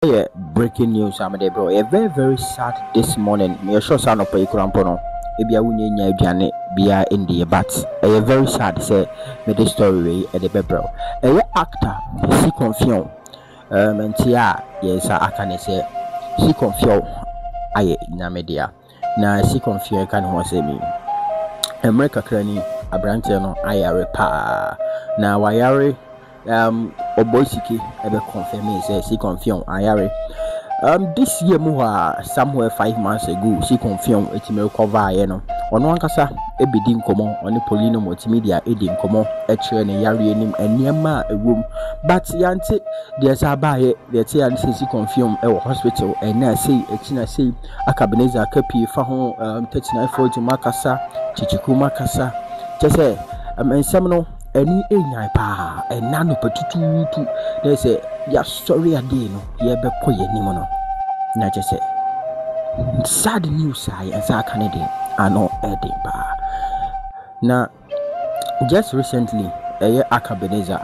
Yeah, breaking news, I'm there, bro. Very, very sad this morning. Me sure son of a crampono. Maybe I wouldn't know Bia India, but very sad. Say, me the story at the bro. A actor, she confused. And yes, I can say, she confused. I namedia. Now, she confused. Can one say me? America Cranny, a branch, I are pa. Now, why are Oboisiki ever confirm say she confirm ayare. This year somewhere 5 months ago she confirm it may recover no. Ono ankasa ebedi nkomo oni Polino multimedia edi nkomo etre ne yare enim eniema ewom but yante there's abaye there say and she confirm e hospital and na say etina say Akabeneza kapi fa ho 3940 makasa chichiku makasa chese ensem no any enyai pa enano petutu they say ya sorry ade no ye be koye nim no na je say sad news I and sa Canada ano ede ba na just recently Akabeneza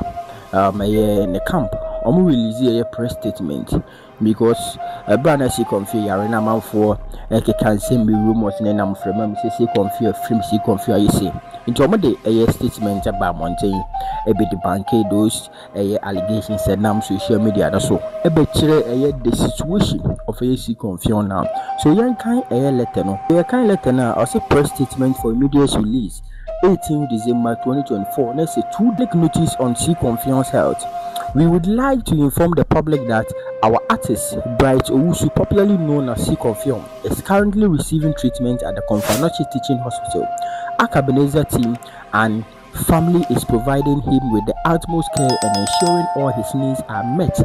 in the camp release a press statement because brother she confuse yarena man for can send me rumors na nam from say confuse film she confuse you say into omode a statement about mountain e be the bank those allegations and nam social media that so e be kire the situation of a she confuse now so yan kan letter no yan kan letter na also press statement for immediate release 18 December 2024 next a 2-day notice on C Confiance Health. We would like to inform the public that our artist Bright Owusu, popularly known as C Confiance, is currently receiving treatment at the Konfanochi Teaching Hospital. Akabeneza team and family is providing him with the utmost care and ensuring all his needs are met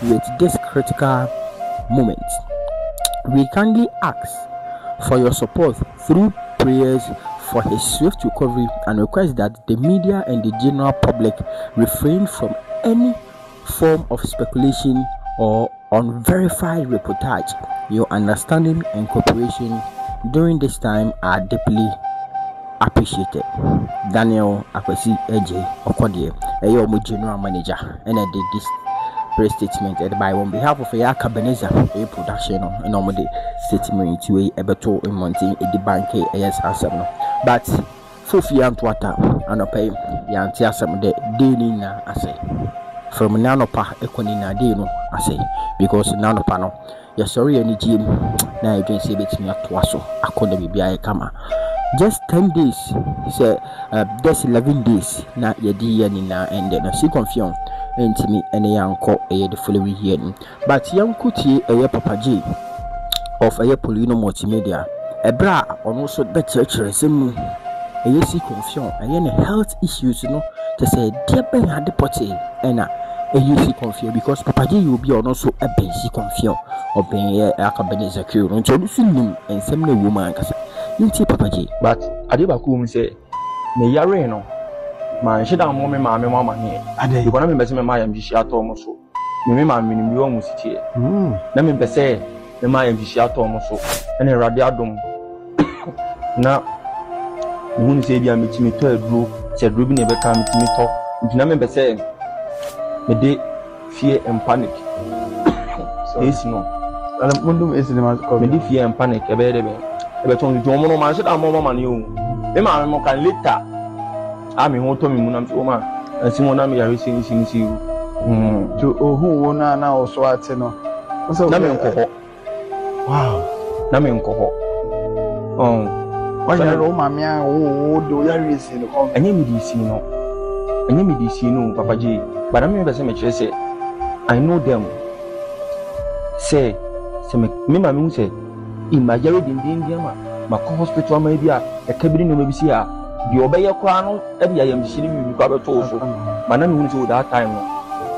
with this critical moment. We kindly ask for your support through prayers for his swift recovery and request that the media and the general public refrain from any form of speculation or unverified reportage. Your understanding and cooperation during this time are deeply appreciated. Daniel Akwesi Eje Okodie, a general manager, and I did this press statement by on behalf of Akabeneza a production and normally statement to a beto in Monte the bank as answer. But Fufi Antwata and a pay Yantia some de Dinina, I say. From Nanopa Econina Dino, I say, because Nanopano, you're sorry, any gym now you can say it's me at Twasso, I couldn't be a kama. Just 10 days, say, that's 11 days, not your dear Nina, and then I see confused. To me and a young call the following year. But young Kuti a Papa J of a Polino multimedia, a bra on also the church resume a yesi confusion, a health issues, to say, dear Ben had the potty and a UC confuse because Papa J will be also a basic confusion of being a Akabeneza crew, introducing him and some woman. You see Papa J, but Adibakum say, me yareno. Man, she don't want me, mamma here. You want me better, my am Gisha Thomas. You may man, you almost here. Let me say, the my am Gisha Thomas, and a radiadum. Now, you won't say, I meet me to a group, said Ruby never come to me talk. If you never say, me day fear and panic. So, it's no. I'm wondering, is the man fear and panic a better. But only Jomo, man, said, I'm more money. The man can later. I'm in Hotom Munam Oma, and Simona me are receiving you. To who now so at no. So, wow, Namin Coho. Oh, why are all my man? Oh, do you receive? And you know, and you see no, Papa J. But I mean, the cemetery say, I know them. Say, me, my moon say, in my Jared in the India, my hospital may be a cabin in the the obey a crown, every I am seeing you got a toast. My name will that time,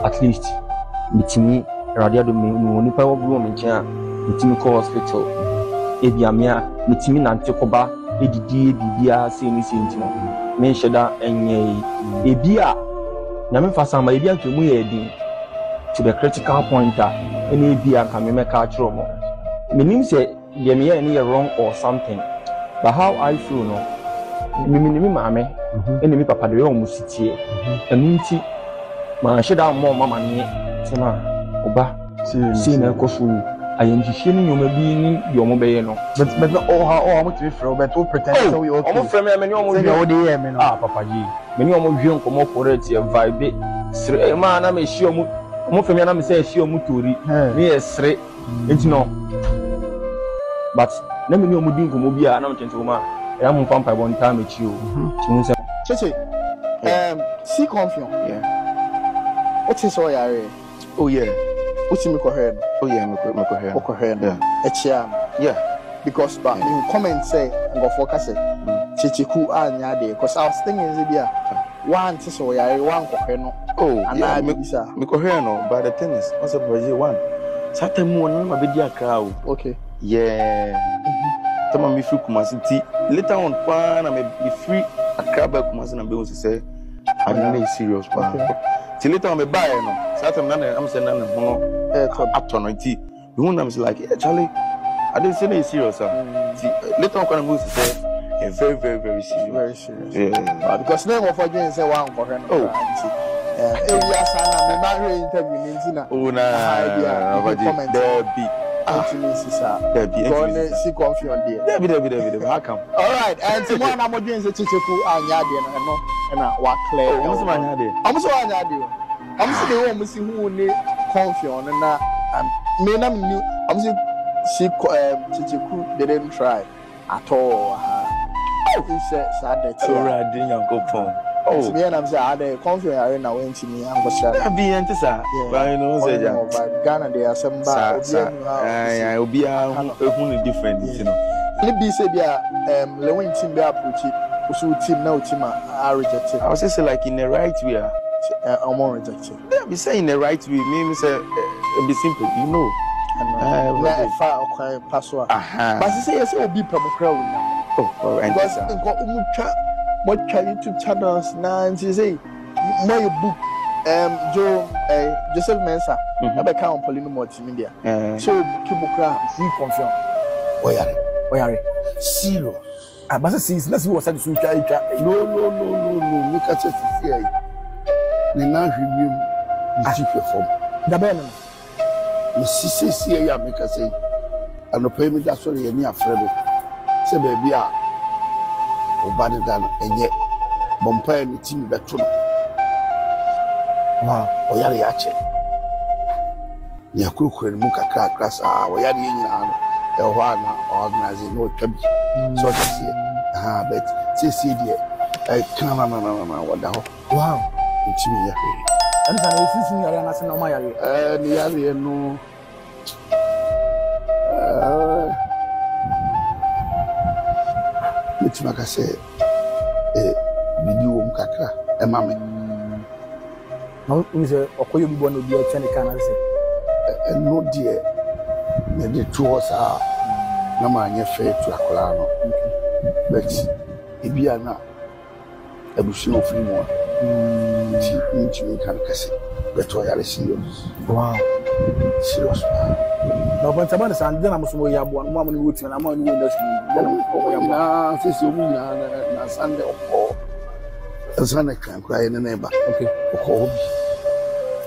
at least. It's me, Radia Domin, Nipa Bloom in chair, the Timico Hospital. Ediamia, the Timin and Tokoba, Edi, Bia, Sini Sintino, Menshada, and ye, Ebia. Namifasa, my Bia to me, to the critical pointer, any Bia can make a trouble. Meaning say, Yamia any wrong or something. But how I feel no. Mimi mame enemi papa de o musitie enunti ma hye da mo mama ne tema oba See na koso ayamhihie ni nyoma bi ni de omo be ye no but oh mo tiri frɛ but to pretend so we okay omo frɛ me ni omo say o dey me no papa ji me ni omo hwe nkomo correct e vibe sre ma na me hie omo frɛ me na me say hie omo tori me ye sre enti no but na me ni omo din nkomo bi a na me kyente o ma e am pampa bon time e chi o ti hun se cheche see confusion what is all yare oh yeah what me ko head oh yeah me ko head yeah because but you comment say go focus say cheche ku anya dey because I was thinking is bia one ti so yare one ko he no yeah me ko head no but the thing is also Brazil one Saturday morning ma be di akra o okay yeah tama me free Kumasi ti later on pa na me free akra ba Kumasi na be o say I'm not serious pa till later on me buy no Saturday na am say na no no opportunity you know I'm like actually I didn't say it's serious later on when I say very very serious yeah because name of again say one ko he no area sana me marry interview ni ntina comment there be there be see confusion there how come all right and tomorrow na mo dwen say chicheku anya de no na wa clear o mo anya de am so anya de am so de wo mo si hu ni confusion na me na me am so see chicheku didn't try at all he said that already yankopon me and I'm saying the confusion are na went to me am go share be ente sa but you know say ja Ghana they are some ba obi hu ni different you know le bi say bia lewin team be approach so team now team are rejected I was say like in the right way more rejected yeah be say in the right way me say be simple you know na fa okay password but say yes obi pamukra oh and because nko umutwa what YouTube channels na nti say my book Joseph Mensah na be kan Pauline multimedia so kibukra free confusion oyare serious but say let's see what say so twa no me ka say see ai ni na hwiem ni chief form da be no me see ai me ka say anopa mi da so re ni afre be say be bia obade dan enye bompa ni team beto no oyare ya che ni akukure mu kakra krasa oyare nyina no e ho ana organize no twabi so tsi but see there kana na wada ho wow ntimi ya and can you see yare na se no ma yare ni yare no Mitimaka say video mkakra mame no nze okoyo bibo no bi e chane kana say no die na de tuo sa na ma anye fe tu akola no but ebia na abusu ofiri mo ti ntimi kan kase beto yare serious wow serious no but sabana san de na musumo ya bo no amani wuti na amani wo industry na sisi omu na Sunday oko Sunday kan kwa ene neba okay oko hobi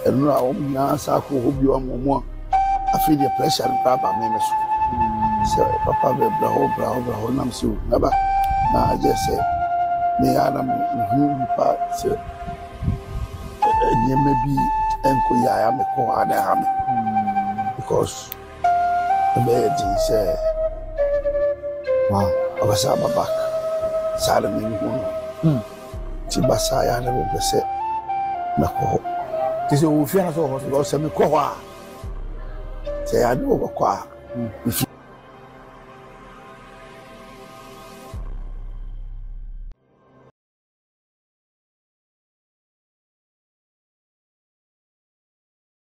enu a omu na sa ko hobi o mo afi the pressure npa ba me so so papa be bra ho nam so na ba na je say me adam hu pa se nyeme bi enko ya me ko ada ha me because the say wow abasa babak sala ni hono ti basa ya na be se na ko ti se o fi na so ho se me ko wa se ya do ko kwa